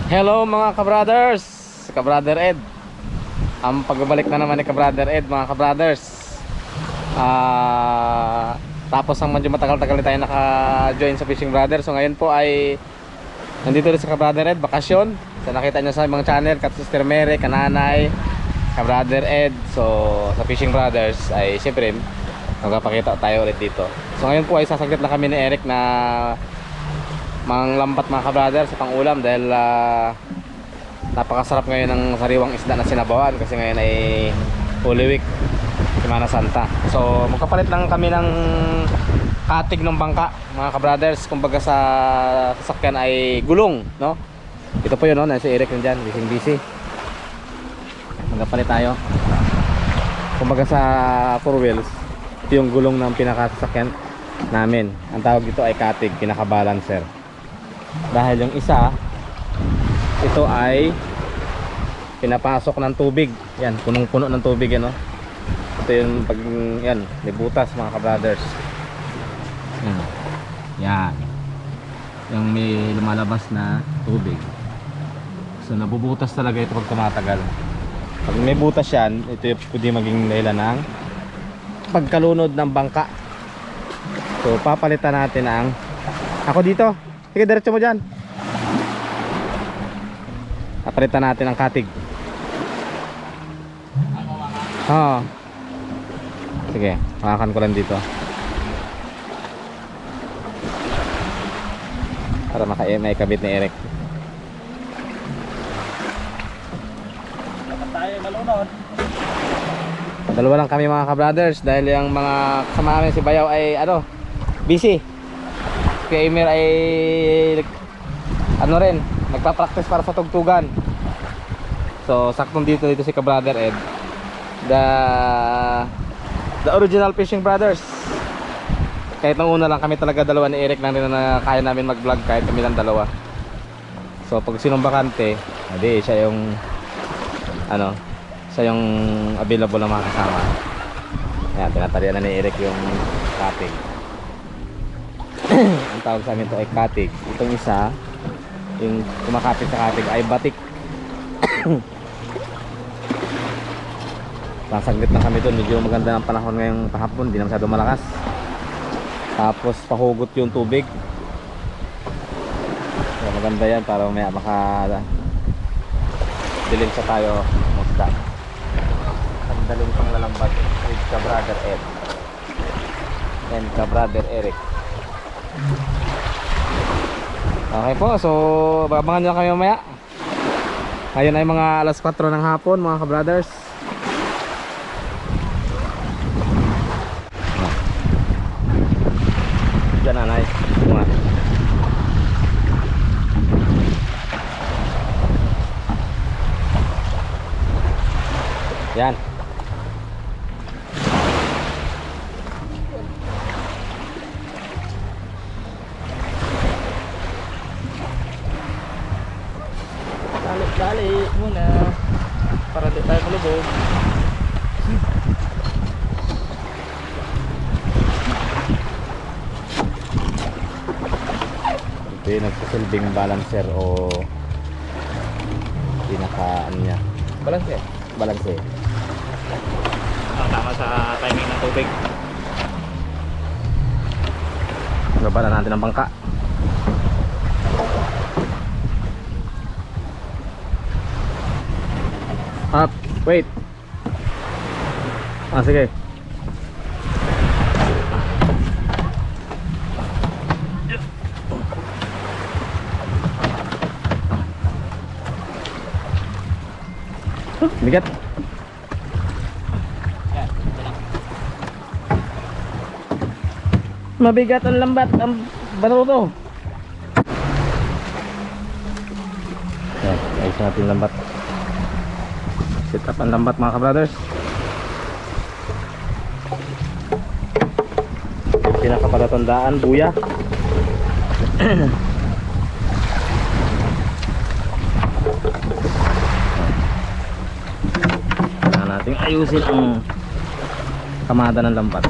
Hello mga kabrothers, kabrother Ed. Ang pagbabalik na naman ni kabrother Ed mga kabrothers. Tapos ang medyo matagal-tagal na tayo naka-join sa Fishing Brother. So ngayon po ay nandito rin sa kabrother Ed, bakasyon. So nakita nyo sa mga channel, kat Sister Mary, kananay, kabrother Ed. So sa Fishing Brothers ay siyempre magpapakita tayo ulit dito. So ngayon po ay sasaglit na kami ni Eric na manglambat mga kabrother sa pangulam dahil napakasarap ngayon ng sariwang isda na sinabawan kasi ngayon ay Holy Week, Semana Santa. So magkapalit lang kami ng katig ng bangka mga kabrothers. Kumbaga sa sasakyan ay gulong, no? Ito po yun, no? Nasa Eric yun dyan, busy. Magkapalit tayo. Kumbaga sa 4 wheels, ito yung gulong ng pinakasasakyan namin. Ang tawag dito ay katig, pinaka-balancer. Dahil yung isa, ito ay pinapasok ng tubig. Yan, punong-puno ng tubig yan, no? Ito yung pag, yan, libutas mga kabrothers. Yan, yung may lumalabas na tubig. So nabubutas talaga ito pag tumatagal. Pag may butas yan, ito yung pwede maging dahilan ng pagkalunod ng bangka. So papalitan natin ang, ako dito, sige diretso mo dyan. Papalitan natin ang katig. Oo. Sige, makakan ko lang dito para may kabit ni Eric. Dapat tayo malunod. Dalawa lang kami mga kabrothers dahil yung mga kasama namin si Bayaw ay busy. Kaya Emir ay rin, nagpa-practice para sa tugtugan. So saktong dito si kabrother Ed, the original Fishing Brothers. Kahit nung una lang kami talaga dalawa ni Eric lang rin na kaya namin mag-vlog kahit kami lang dalawa. So pag sinong bakante, edi siya yung siya yung available na mga kasama. Ayan, tinatalian na ni Eric yung katig. Ang tawag sa amin to ay katig. Itong isa, yung kumakapit sa katig ay batik. Pasaglit na kami doon. Medyo maganda ng panahon ngayong pahapon, hindi na masyado malakas. Tapos pahugot yung tubig. So, maganda yan para may dilim sa tayo musda. Ang daling pang lalambat with kabrother Ed and kabrother Eric. Okay po, so babangan nyo kami mamaya. Ngayon ay mga alas 4 ng hapon mga kabrothers. Diyan nanay yan. Dali muna para di tayo malubog. Ito yung nagsasilbing balancer o pinaka niya, balancer. Tama sa timing ng tubig. Baba na natin ang bangka. Up, wait. Sige. Bigat. Mabigat ang lambat, ang bato. Yan, ayos natin lambat. Set up ang lambat mga kabrothers. Pinakapalatandaan, buya. Kailangan natin ayusin ang kamada ng lambat.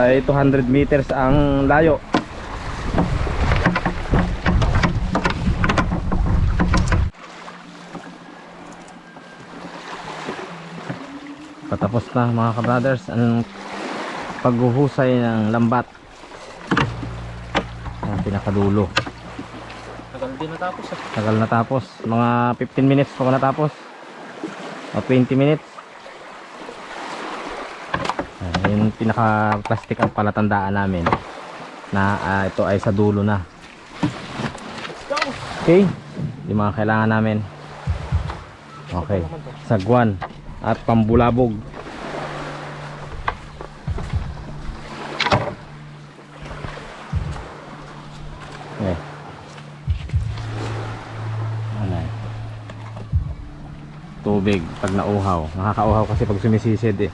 ay 200 meters ang layo. Patapos na mga kabrothers ang paghuhusay ng lambat. Ang pinakadulo. Tagal din natapos ah. Tagal natapos. Mga 15 minutes pa natapos. O 20 minutes. Yung pinaka-plastic ang palatandaan namin na ito ay sa dulo na. Let's go! Okay. Yung mga kailangan namin. Okay. Sagwan at pambulabog. Okay. Ano? Tubig pag nauhaw. Nakakauhaw kasi pag sumisisid eh.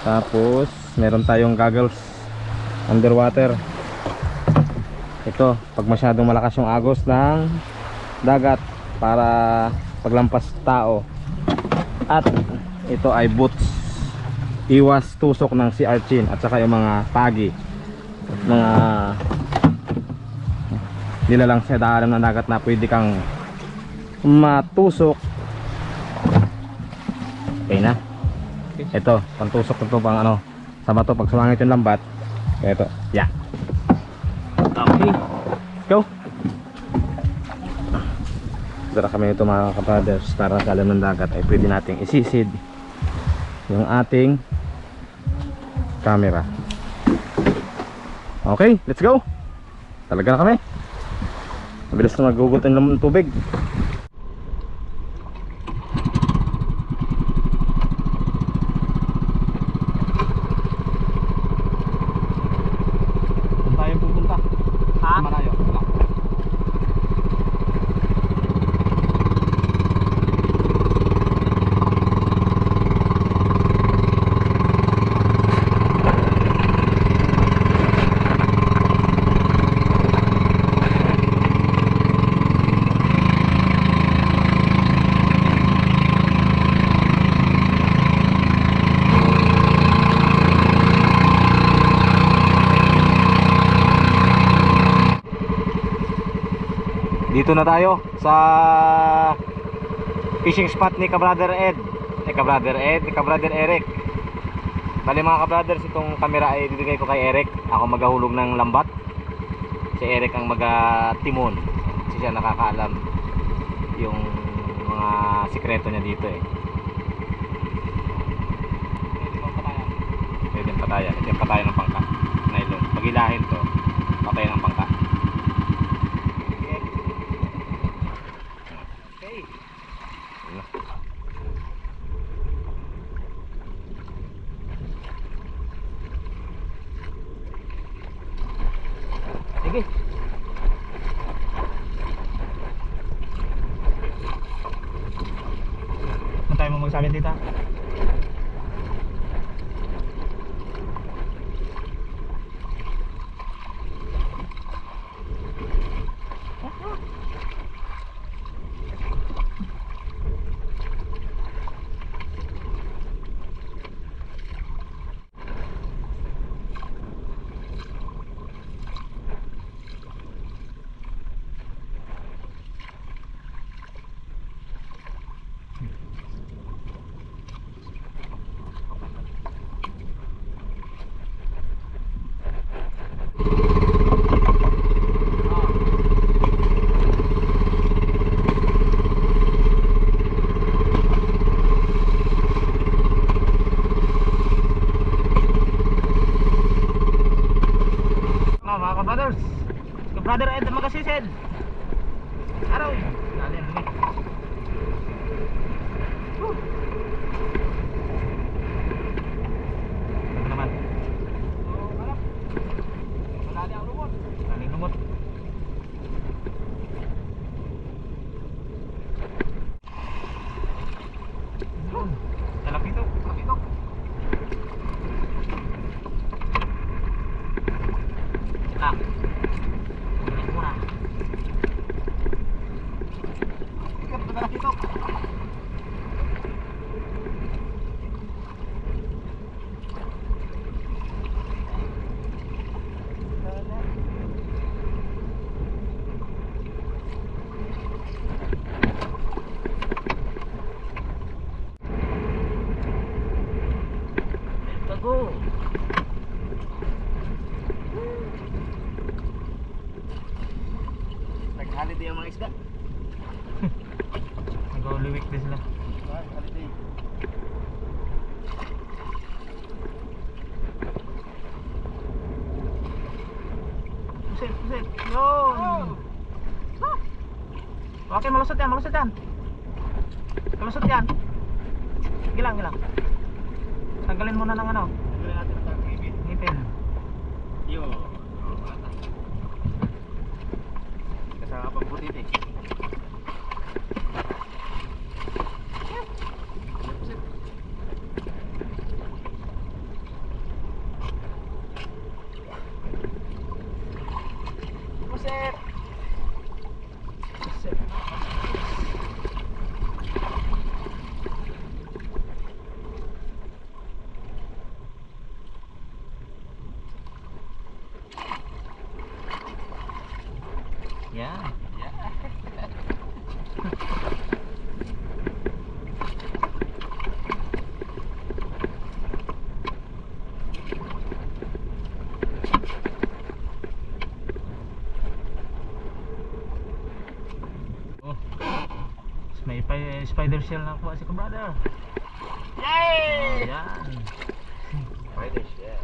Tapos meron tayong goggles underwater. Ito pag masyadong malakas yung agos ng dagat para paglampas tao. At ito ay boots, iwas tusok ng sea urchin at saka yung mga pagi at mga nilalang sa daanan ng dagat na pwede kang matusok. Okay na. Ito, pantusok na ito pang ano, sa bato pag sumangit yung lambat. Ito, yeah. Okay, let's go. Dara kami ito mga kabrothers para sa alam ng dagat ay pwede nating isisid yung ating camera. Okay, let's go. Talaga na kami. Mabilis na maghugot ng tubig. Dito na tayo sa fishing spot ni Kabrother Ed. Ni Kabrother Eric. Bali mga kabrothers, itong camera ay bibigay ko kay Eric. Ako maghahulog ng lambat. Si Eric ang mag-timon. Kasi siya nakakaalam yung mga sikreto niya dito eh. Pwede yung patayan. Ito yung patayan ng pangka. Nylon. Pag ilahin to, patayan ng pangka. Sige. Ano tayo mo magsabi dito? Brother Ed magasisid. Araw. Dalian ni. Naman. Oh, kalap. Dali ang lumot. Dali lumot. Lapito. Go! Nag-holiday ang mga isda. Nag-Holy Week din sila. Holiday. Pusit, pusit. Yun! Okay, malusot yan, malusot yan. Malusot yan. Gilang, gilang. Tanggalin muna ng ano, Tuloy natin ang tangkibit. ngipin. Yun. Kasama pang butit eh. Pusit! Pusit. Yan. Oh. May spider shell na kuha si ka-brother. Yay! Yan. Spiders, yeah.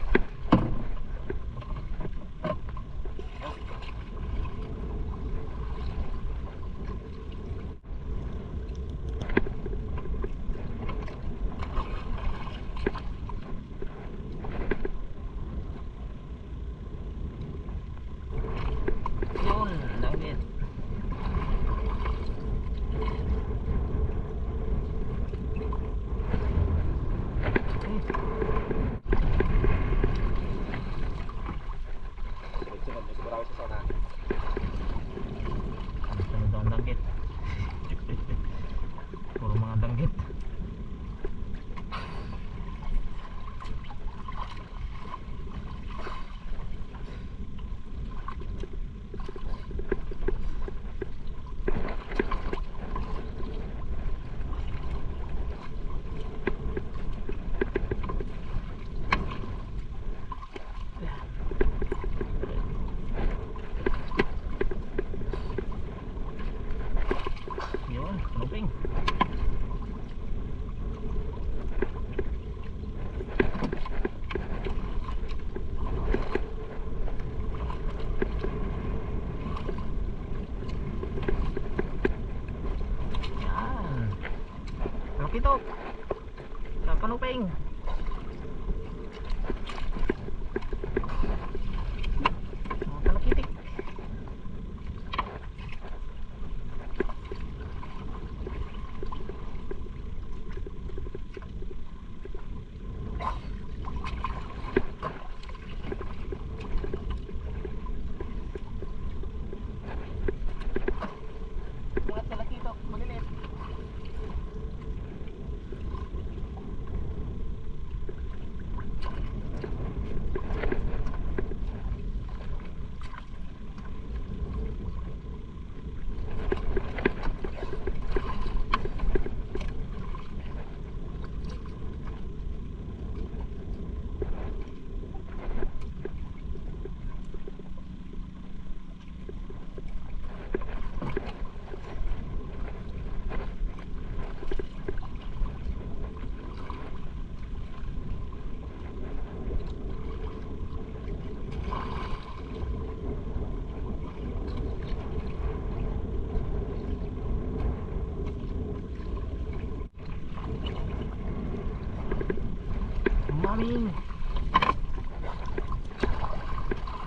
Yun, langit. Sunod-sunod, mas marami sa sana. Sunod ang danggit. Puro mga danggit. Yun, kanuping. Yan. Malaki to. Sa kanuping. Mga talakitik. Mga talakito, maliliit. Maming.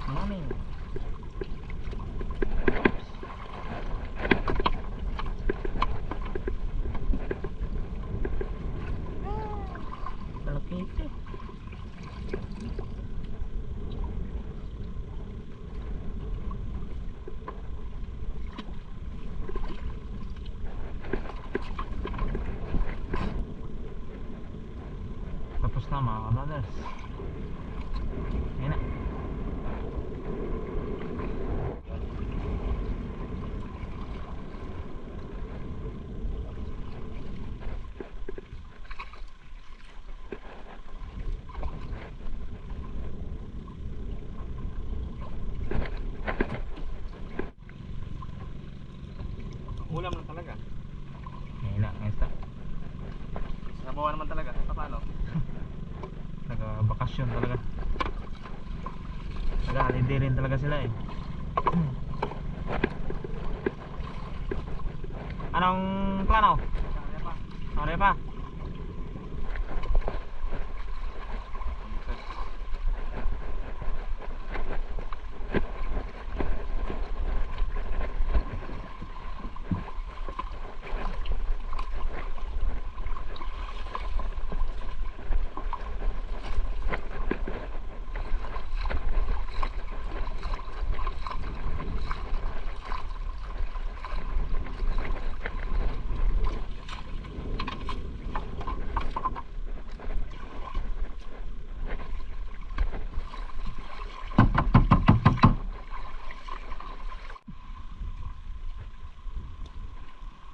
Maming. Talakiti. Tapos na mga ka-brothers. Ayan na. bakasyon talaga. Nag-holiday rin talaga sila eh. Anong plano? Sare pa.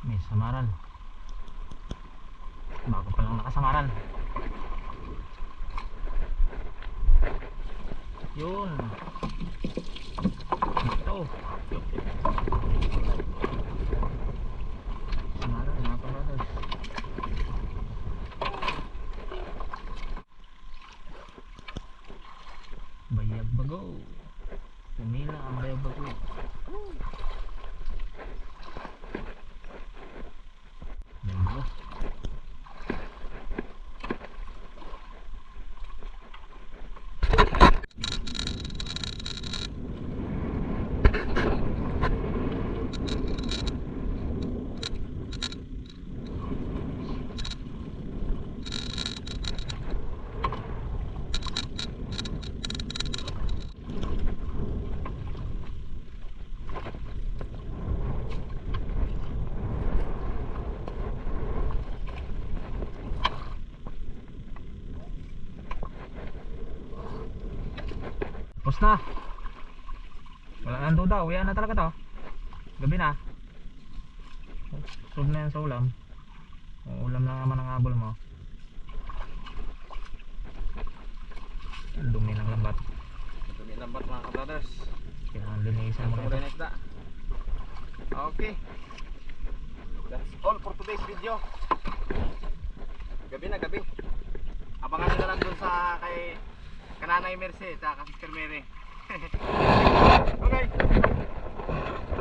May samaran. Bago pa lang nakasamaran. Yun. Ito. Samaran mga kamaras. Bayag bago. Pumila ang bayag bago. Bago. Tapos na. Wala nang duda, uwian na talaga to. Gabi na. Sub na yan sa ulam. Ulam na naman ang abol mo. Ang dumi ng lambat. Dumi lambat mga ka-brothers. Kailangan linisan mo na Muna ito. na isda. Okay. That's all for today's video. Gabi na gabi. Abangan nyo na lang dun sa kay Kananay Merce at Sister Mary.